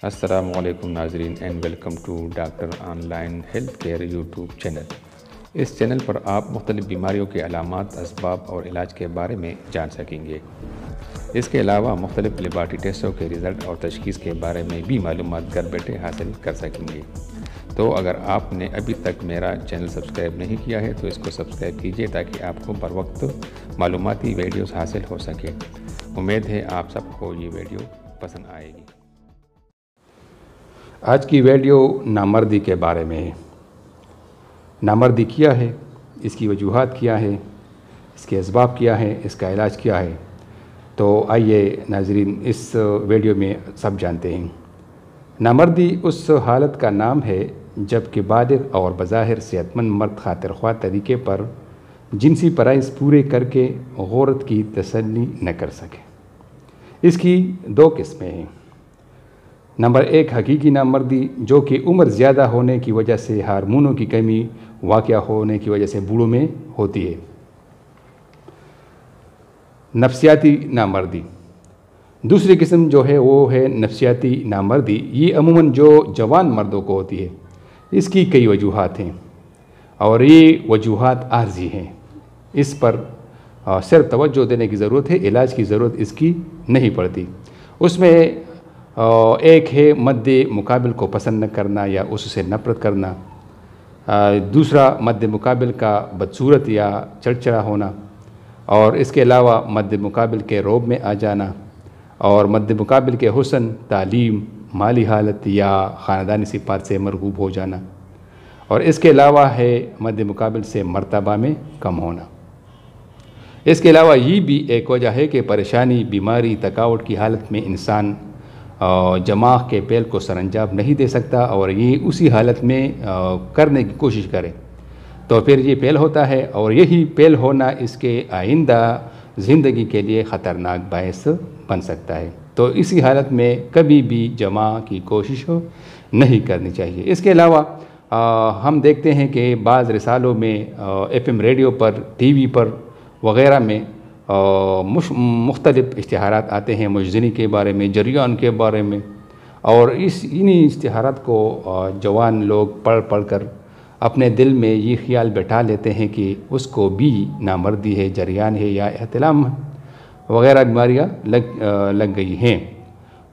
السلام علیکم ناظرین and welcome to doctor online healthcare YouTube channel. اس چینل پر آپ مختلف بیماریوں کے علامات، اسباب اور علاج کے بارے میں جان سکیں گے۔ اس کے علاوہ مختلف لیبارٹری ٹیسٹوں کے رزلٹ اور تشخیص کے بارے میں بھی معلومات گھر بیٹھے حاصل کر سکیں گے۔ تو اگر آپ نے ابھی تک میرا چینل سبسکرائب نہیں کیا ہے تو اس کو سبسکرائب کیجیے تاکہ آپ کو بر وقت معلوماتی ویڈیوز حاصل ہو سکے۔ امید ہے آپ سب کو یہ ویڈیو پسند آئے گی۔ آج کی ویڈیو نامردی کے بارے میں ہے۔ نامردی کیا ہے، اس کی وجوہات کیا ہے، اس کے اسباب کیا ہے، اس کا علاج کیا ہے، تو آئیے ناظرین اس ویڈیو میں سب جانتے ہیں۔ نامردی اس حالت کا نام ہے جب کہ بالغ اور بظاہر صحت مند مرد خاطر خواہ طریقے پر جنسی فرائض پورے کر کے عورت کی تسلی نہ کر سکے۔ اس کی دو قسمیں ہیں۔ نمبر 1 حقیقی نامردی، جو کہ عمر زیادہ ہونے کی وجہ سے ہارمونوں کی کمی واقع ہونے کی وجہ سے بوڑھوں میں ہوتی ہے۔ نفسیاتی نامردی دوسری قسم جو ہے وہ ہے نفسیاتی نامردی۔ یہ عموماً جو جوان مردوں کو ہوتی ہے۔ اس کی کئی وجوہات ہیں اور یہ وجوہات عارضی ہیں۔ اس پر صرف توجہ دینے کی ضرورت ہے، علاج کی ضرورت اس کی نہیں پڑتی۔ اس میں ایک ہے مد مقابل کو پسند نہ کرنا یا اس سے نفرت کرنا، دوسرا مد مقابل کا بدصورت یا چڑچڑا ہونا، اور اس کے علاوہ مد مقابل کے روب میں آ جانا، اور مد مقابل کے حسن، تعلیم، مالی حالت یا خاندانی صفات سے مرغوب ہو جانا، اور اس کے علاوہ ہے مد مقابل سے مرتبہ میں کم ہونا۔ اس کے علاوہ یہ بھی ایک وجہ ہے کہ پریشانی، بیماری، تھکاوٹ کی حالت میں انسان دماغ کے فعل کو سر انجام نہیں دے سکتا اور یہ اسی حالت میں کرنے کی کوشش کرے تو پھر یہ فعل ہوتا ہے، اور یہی فعل ہونا اس کے آئندہ زندگی کے لیے خطرناک باعث بن سکتا ہے۔ تو اسی حالت میں کبھی بھی جمع کی کوشش نہیں کرنی چاہیے۔ اس کے علاوہ ہم دیکھتے ہیں کہ بعض رسالوں میں، FM ریڈیو پر، TV پر وغیرہ میں مختلف اشتہارات آتے ہیں مجزنی کے بارے میں، جریان کے بارے میں، اور انہی اشتہارات کو جوان لوگ پڑھ کر اپنے دل میں یہ خیال بٹھا لیتے ہیں کہ اس کو بھی نامردی ہے، جریان ہے یا احتلام وغیرہ بیماریاں لگ گئی ہیں۔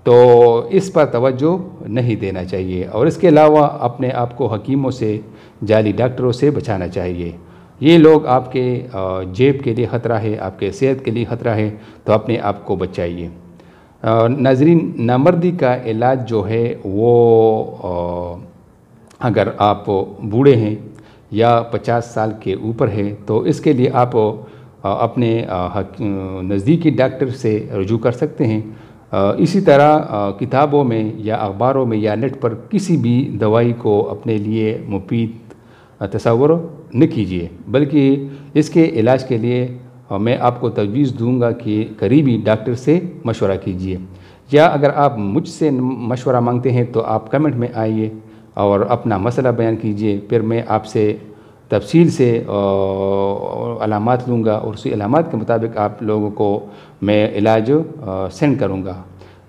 تو اس پر توجہ نہیں دینا چاہیے، اور اس کے علاوہ اپنے آپ کو حکیموں سے، جعلی ڈاکٹروں سے بچانا چاہیے۔ یہ لوگ آپ کے جیب کے لیے خطرہ ہے، آپ کے صحت کے لیے خطرہ ہے، تو اپنے آپ کو بچائیے۔ ناظرین، نامردی کا علاج جو ہے وہ اگر آپ بوڑھے ہیں یا 50 سال کے اوپر ہے تو اس کے لیے آپ اپنے نزدیکی ڈاکٹر سے رجوع کر سکتے ہیں۔ اسی طرح کتابوں میں یا اخباروں میں یا نیٹ پر کسی بھی دوائی کو اپنے لیے مفید تصور نہ کیجیے، بلکہ اس کے علاج کے لیے میں آپ کو تجویز دوں گا کہ قریبی ڈاکٹر سے مشورہ کیجیے، یا اگر آپ مجھ سے مشورہ مانگتے ہیں تو آپ کمنٹ میں آئیے اور اپنا مسئلہ بیان کیجیے، پھر میں آپ سے تفصیل سے علامات لوں گا اور اسی علامات کے مطابق آپ لوگوں کو میں علاج سینڈ کروں گا۔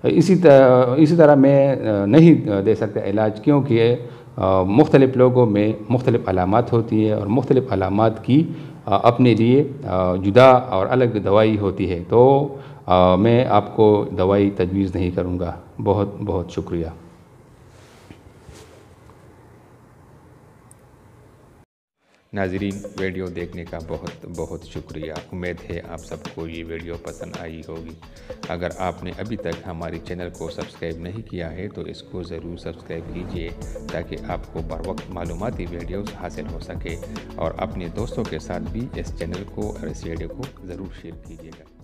اسی طرح میں نہیں دے سکتا علاج، کیونکہ مختلف لوگوں میں مختلف علامات ہوتی ہے اور مختلف علامات کی اپنے لیے جدا اور الگ دوائی ہوتی ہے، تو میں آپ کو دوائی تجویز نہیں کروں گا۔ بہت بہت شکریہ۔ ناظرین، ویڈیو دیکھنے کا بہت بہت شکریہ۔ امید ہے آپ سب کو یہ ویڈیو پسند آئی ہوگی۔ اگر آپ نے ابھی تک ہماری چینل کو سبسکرائب نہیں کیا ہے تو اس کو ضرور سبسکرائب کیجیے تاکہ آپ کو بر وقت معلوماتی ویڈیوز حاصل ہو سکے، اور اپنے دوستوں کے ساتھ بھی اس چینل کو اور اس ویڈیو کو ضرور شیئر کیجیے گا۔